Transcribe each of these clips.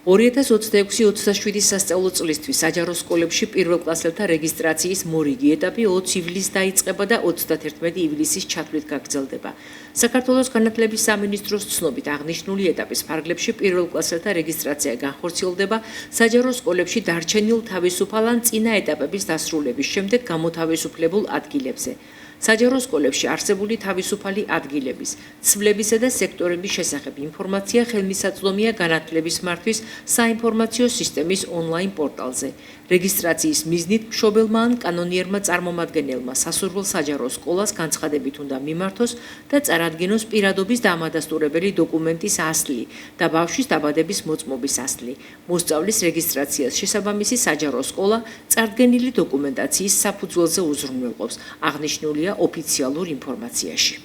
2026-27 სასწავლო წლისთვის საჯარო სკოლებში პირველ კლასელთა რეგისტრაციის მორიგი ეტაპი 20 ივლისს დაიწყება და 31 ივლისის ჩათვლით გაგრძელდება. საქართველოს განათლების სამინისტროს ცნობით აღნიშნული ეტაპის ფარგლებში პირველ კლასელთა რეგისტრაცია განხორციელდება საჯარო სკოლებში დარჩენილ თავისუფალ ან წინა ეტაპების დასრულების შემდეგ გამოთავისუფლებულ ადგილებზე. საჯარო სკოლებში არსებული თავისუფალი ადგილების, ცვლებისა და სექტორების შესახებ ინფორმაცია ხელმისაწვდომია განათლების მართვის საინფორმაციო სისტემის ონლაინ პორტალზე. რეგისტრაციის მიზნით მშობელმა ან კანონიერმა წარმომადგენელმა სასურველ საჯარო სკოლას განცხადებით უნდა მიმართოს და წარადგინოს პირადობის დამადასტურებელი დოკუმენტის ასლი და ბავშვის დაბადების მოწმობის ასლი. მოსწავლის რეგისტრაციას შესაბამისი საჯარო სკოლა წარდგენილი დოკუმენტაციის საფუძველზე უზრუნველყოფს. აღნიშნულია ოფიციალურ ინფორმაციაში.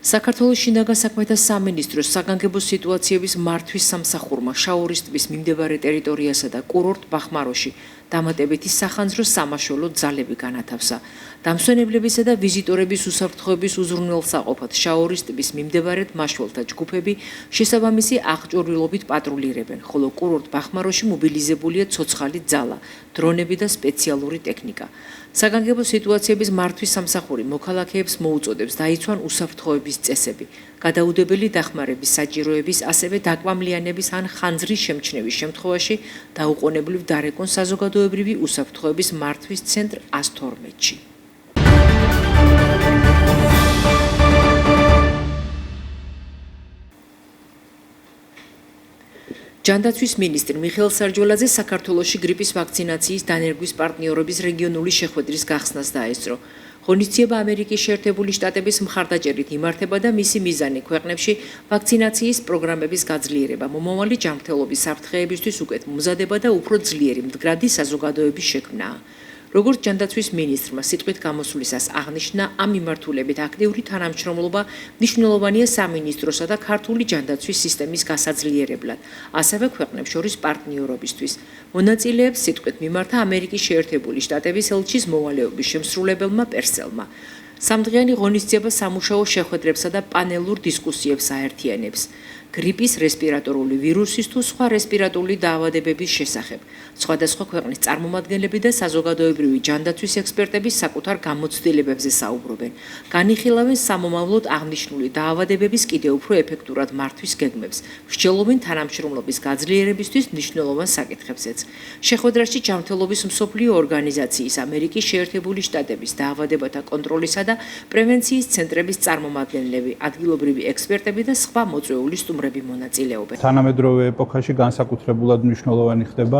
საქართველოს შინაგან საქმეთა სამინისტროს საგანგებო სიტუაციების მართვის სამსახურმა შაორის ტბის მიმდებარე ტერიტორიასა და კურორტ ბახმაროში დამატებითი სახანძრო სამაშველო ძალები განათავსა. დამსვენებლებისა და ვიზიტორების უსაფრთხოების უზრუნველსაყოფად შაორის ტბის მიმდებარედ მაშველთა ჯგუფები შესაბამისი აღჭურვილობით პატრულირებენ, ხოლო კურორტ ბახმაროში მობილიზებულია ცოცხალი ძალა, დრონები და სპეციალური ტექნიკა. საგანგებო სიტუაციების მართვის სამსახური მოქალაქეებს მოუწოდებს დაიცვან უსაფრთხოების წესები, გადაუდებელი დახმარების საჭიროების, ასევე დაკვამლიანების ან ხანძრის შემჩნევის შემთხვევაში დაუყოვნებლივ დარეკონ საზოგადოებრივი უსაფრთხოების მართვის ცენტრ 112-ში. ჯანდაცვის მინისტრი მიხეილ სარჯველაძე საქართველოში გრიპის ვაქცინაციის დანერგვის პარტნიორობის რეგიონული შეხვედრის გახსნას დაესწრო. ღონისძიება ამერიკის შეერთებული შტატების მხარდაჭერით იმართება და მისი მიზანი ქვეყნებში ვაქცინაციის პროგრამების გაძლიერება, მომავალი ჯანმრთელობის საფრთხეებისთვის უკეთ მომზადება და უფრო ძლიერი მდგრადი საზოგადოების შექმნაა. როგორც ჯანდაცვის მინისტრმა სიტყვით გამოსვლისას აღნიშნა, ამ მიმართულებით აქტიური თანამშრომლობა მნიშვნელოვანია სამინისტროსა და ქართული ჯანდაცვის სისტემის გასაძლიერებლად, ასევე ქვეყნებს შორის პარტნიორობისთვის. მონაწილეებს სიტყვით მიმართა ამერიკის შეერთებული შტატების ელჩის მოვალეობის შემსრულებელმა პერსელმა. სამდღიანი ღონისძიება სამუშაო შეხვედრებსა და პანელურ დისკუსიებს აერთიანებს. გრიპის, რესპირატორული ვირუსის თუ სხვა რესპირატორული დაავადებების შესახებ. სხვადასხვა ქვეყნის წარმომადგენლები და საზოგადოებრივი ჯანდაცვის ექსპერტები საკუთარ გამოცდილებებზე საუბრობენ. განიხილავენ სამომავლოდ აღნიშნული დაავადებების კიდევ უფრო ეფექტურად მართვის გეგმებს, მსჯელობენ თანამშრომლობის გაძლიერებისთვის მნიშვნელოვან საკითხებზეც. შეხვედრაში ჯანმრთელობის მსოფლიო ორგანიზაციის, ამერიკის შეერთებული შტატების დაავადებათა კონტროლისა და პრევენციის ცენტრების წარმომადგენლები, ადგილობრივი ექსპერტები და სხვა მოწვეული სტუმრები მონაწილეობენ. თანამედროვე ეპოქაში განსაკუთრებულად მნიშვნელოვანი ხდება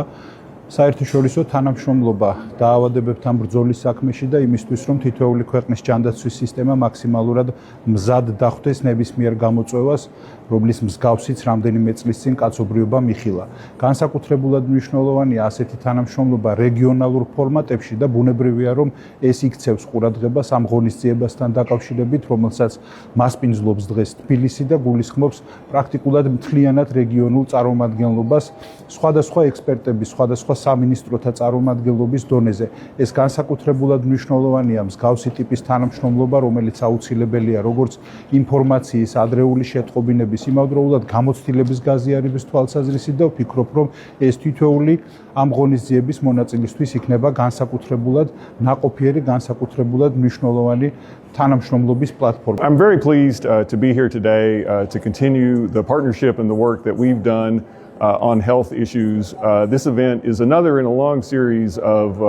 საერთაშორისო თანამშრომლობა დაავადებებთან ბრძოლის საქმეში და იმისთვის, რომ თითოეული ქვეყნის ჯანდაცვის სისტემა მაქსიმალურად მზად დახვდეს ნებისმიერ გამოწვევას, რომლის მსგავსიც რამდენიმე წლის წინ კაცობრიობა მიხილა. განსაკუთრებულად მნიშვნელოვანია ასეთი თანამშრომლობა რეგიონალურ ფორმატებში და ბუნებრივია, რომ ეს იქცევს ყურადღებას ამ ღონისძიებასთან დაკავშირებით, რომელსაც მასპინძლობს დღეს თბილისი და გულისხმობს პრაქტიკულად მთლიანად რეგიონულ წარმომადგენლობას, სხვადასხვა ექსპერტების, სხვადასხვა სამინისტროთა წარმომადგენლობის დონეზე. ეს განსაკუთრებულად მნიშვნელოვანია მსგავსი ტიპის თანამშრომლობა, რომელიც აუცილებელია როგორც ინფორმაციის ადრეული შეტყობინების, იმავდროულად გამოცდილების გაზიარების თვალსაზრისით და ვფიქრობ, რომ ეს თითოეული ამ ღონისძიების მონაწილისთვის იქნება განსაკუთრებულად ნაყოფიერი, განსაკუთრებულად მნიშვნელოვანი თანამშრომლობის პლატფორმა. I'm very pleased to be here today to continue the partnership and the work that we've done on health issues. This event is another in a long series of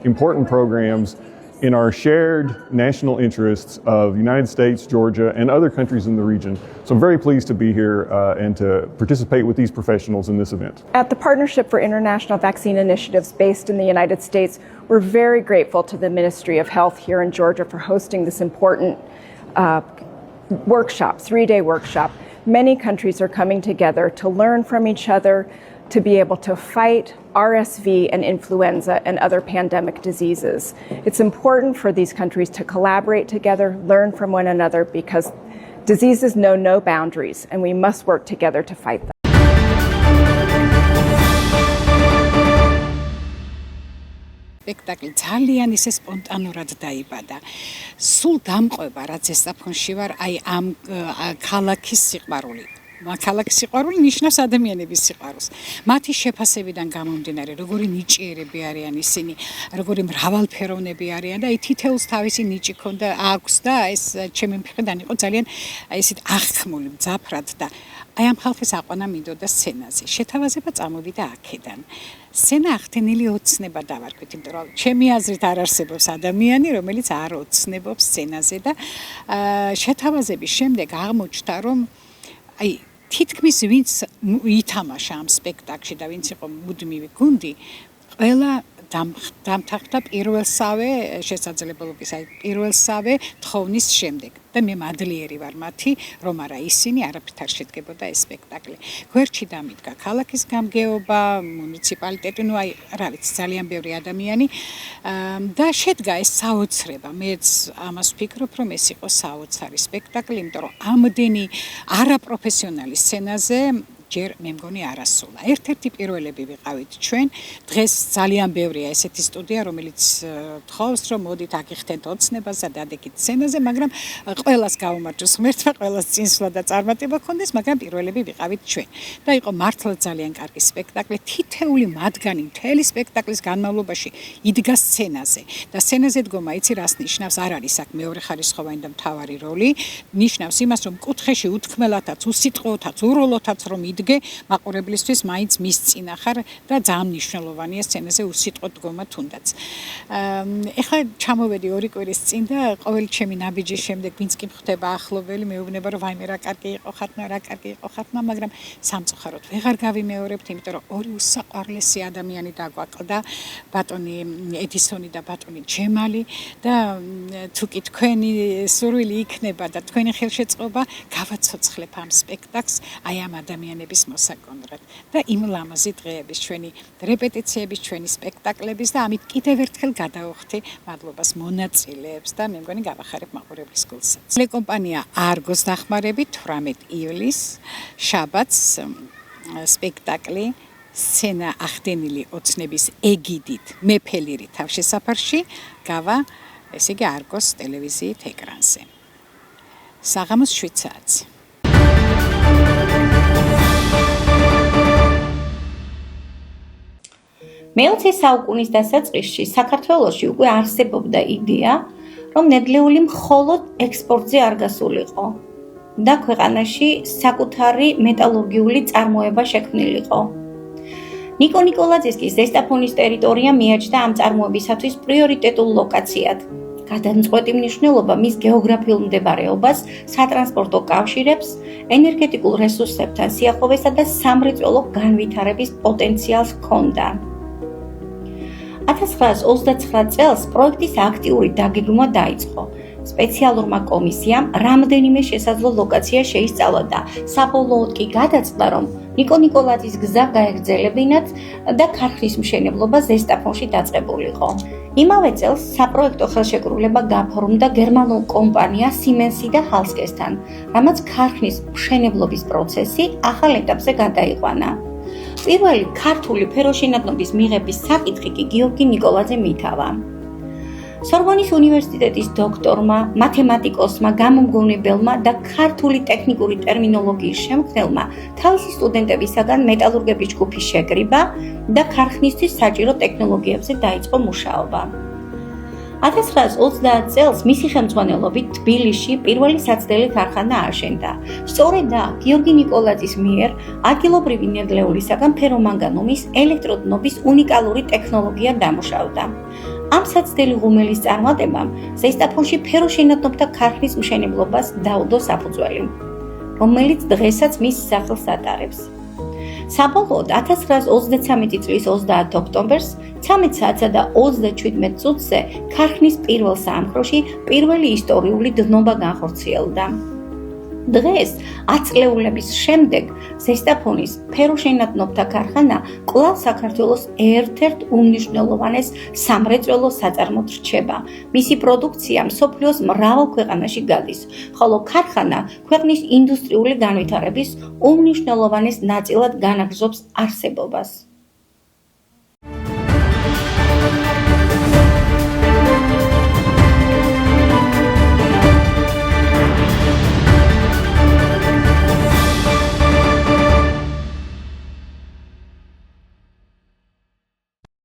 important programs in our shared national interests of the United States, Georgia, and other countries in the region. So I'm very pleased to be here and to participate with these professionals in this event. At the Partnership for International Vaccine Initiatives based in the United States, we're very grateful to the Ministry of Health here in Georgia for hosting this important workshop, 3-day workshop. Many countries are coming together to learn from each other, to be able to fight RSV and influenza and other pandemic diseases. It's important for these countries to collaborate together, learn from one another, because diseases know no boundaries, and we must work together to fight them. სპექტაკლი ძალიან ისე სპონტანურად დაიბადა. სულ დამყვება რაც ზესტაფონში ვარ, აი ამ ქალაქის სიყვარული. ქალაქის სიყვარული ნიშნავს ადამიანების სიყვარულს. მათი შეფასებიდან გამომდინარე, როგორი ნიჭიერები არიან ისინი, როგორი მრავალფეროვნები არიან და თითოეულს თავისი ნიჭი ქონდა აქვს და ეს ჩემი მხრიდან იყო ძალიან ისეთ აღქმული, მძაფრად და აი ამ ხალხის აყვანა მინდოდა სცენაზე. შეთავაზება წამოვიდა აქედან. სცენა ახდენილი ოცნება დავარქვით, იმიტომ რომ ჩემი აზრით არ არსებობს ადამიანი, რომელიც არ ოცნებობს სცენაზე და შეთავაზების შემდეგ აღმოჩნდა, რომ აი თითქმის ვინც ითამაშა ამ სპექტაკლში და ვინც იყო მუდმივი გუნდი, ყველა დამთანხმდა პირველსავე შესაძლებლობის, აი პირველსავე თხოვნის შემდეგ. და მე მადლიერი ვარ მათი, რომ არა ისინი არაფრით არ შედგებოდა ეს სპექტაკლი. გვერდში დამიდგა ქალაქის გამგეობა, მუნიციპალიტეტი, ნუ აი რა ვიცი, ძალიან ბევრი ადამიანი და შედგა ეს საოცრება. მეც ამას ვფიქრობ, რომ ეს იყო საოცარი სპექტაკლი, იმიტომ რომ ამდენი არაპროფესიონალი სცენაზე ჯერ მე მგონი არასულა. ერთ-ერთი პირველები ვიყავით ჩვენ. დღეს ძალიან ბევრია ესეთი სტუდია, რომელიც თხოვს, რომ მოდით აგიხდეთ ოცნებას და დადეკით სცენაზე, მაგრამ ყველას გაუმარჯოს ღმერთმა, ყველას წინსვლა და წარმატება ქონდეს, მაგრამ პირველები ვიყავით ჩვენ. და იყო მართლა ძალიან კარგი სპექტაკლი. თითეული მათგანი მთელი სპექტაკლის განმავლობაში იდგა სცენაზე. და სცენაზე დგომა, იცი რას ნიშნავს? არ არის აქ მეორე ხარისხოვანი და მთავარი როლი. ნიშნავს იმას, რომ კუთხეში უთქმელათაც, უსიტყვოთაც, ურულოთაც რომ იდგე, მაყურებლისთვის მაინც მის წინა ხარ და ძალიან მნიშვნელოვანია სცენაზე უსიტყვო დგომა თუნდაც. ეხლა ჩამოვედი 2 კვირის წინ და ყოველი ჩემი ნაბიჯის შემდეგ ვინც კი მხვდება ახლობელი, მეუბნება რომ ვაიმე რა კარგი იყო ხათნა, რა კარგი იყო ხათნა, მაგრამ სამწუხაროდ ვეღარ გავიმეორებთ, იმიტომ რომ ორი უსაყვარლესი ადამიანი დაგვაკლდა, ბატონი ედისონი და ბატონი ჯემალი და თუ კი თქვენი სურვილი იქნება და თქვენი ხელშეწყობა, გავაცოცხლებ ამ სპექტაკლს აი ამ ადამიანების მოსაგონრად და იმ ლამაზი დღეების ჩვენი რეპეტიციების, ჩვენი სპექტაკლების და ამით კიდევ ერთხელ გადავხდი მადლობას მონაწილეებს და მე მგონი გავახარებ მაყურებლის გულსაც. ტელეკომპანია Argos დახმარებით 18 ივლისს შაბათს სპექტაკლი სცენა ახდენილი ოცნების ეგიდით მეფელირი თავშესაფარში გავა, ესე იგი Argos ტელევიზიით ეკრანზე. საღამოს 7 საათზე. მე-20 საუკუნის დასაწყისში საქართველოში უკვე არსებობდა იდეა, რომ ნედლეული მხოლოდ ექსპორტზე არ გასულიყო და ქვეყანაში საკუთარი მეტალურგიული წარმოება შექმნილიყო. ნიკო ნიკოლაძის ზესტაფონის ტერიტორია მიაჩნდა ამ წარმოებისათვის პრიორიტეტულ ლოკაციად. გადამწყვეტი მნიშვნელობა მის გეოგრაფიულ მდებარეობას, სატრანსპორტო კავშირებს, ენერგეტიკულ რესურსებთან სიახლოვესა და სამრეწველო განვითარების პოტენციალს ჰქონდა. 1929 წელს პროექტის აქტიური დაგეგმვა დაიწყო. სპეციალურმა კომისიამ რამდენიმე შესაძლო ლოკაცია შეისწავლა და საბოლოოდ კი გადაწყდა, რომ ნიკო ნიკოლაძის გზა გაეგრძელებინათ და ქარხნის მშენებლობა ზესტაფონში დაწყებულიყო. იმავე წელს საპროექტო ხელშეკრულება გაფორმდა გერმანულ კომპანია Siemens-ი და Halskes-თან, რამაც ქარხნის მშენებლობის პროცესი ახალ ეტაპზე გადაიყვანა. პირველი ქართული ფეროშენადნობის მიღების საკითხი კი გიორგი ნიკოლაძე მითავა. სორბონის უნივერსიტეტის დოქტორმა, მათემატიკოსმა, გამომგონებელმა და ქართული ტექნიკური ტერმინოლოგიის შემქმნელმა თავისი სტუდენტებისაგან მეტალურგების ჯგუფის შეკრიბა და ქარხნისთვის საჭირო ტექნოლოგიებზე დაიწყო მუშაობა. 1930 წელს მისი ხელმძღვანელობით თბილისში პირველი საცდელი ქარხანა აშენდა. სწორედ აქ გიორგი ნიკოლაძის მიერ ადგილობრივი ნედლეულისაგან ფერომანგანუმის ელექტროდნობის უნიკალური ტექნოლოგია დამუშავდა. ამ საცდელი ღუმელის წარმატებამ ზესტაფონში ფეროშენადნობთა ქარხნის მშენებლობას დაუდო საფუძველი, რომელიც დღესაც მის სახელს ატარებს. საბოლოოდ 1933 წლის 30 ოქტომბერს 13 საათსა და 37 წუთზე ქარხნის პირველ საამქროში პირველი ისტორიული დნობა განხორციელდა. დღეს 10 წლეულების შემდეგ ზესტაფონის ფეროშენადნობთა ქარხანა კვლავ საქართველოს ერთ-ერთ უმნიშვნელოვანეს სამრეწველო საწარმოდ რჩება. მისი პროდუქცია მსოფლიოს მრავალ ქვეყანაში გადის, ხოლო ქარხანა ქვეყნის ინდუსტრიული განვითარების უმნიშვნელოვანეს ნაწილად განაგრძობს არსებობას.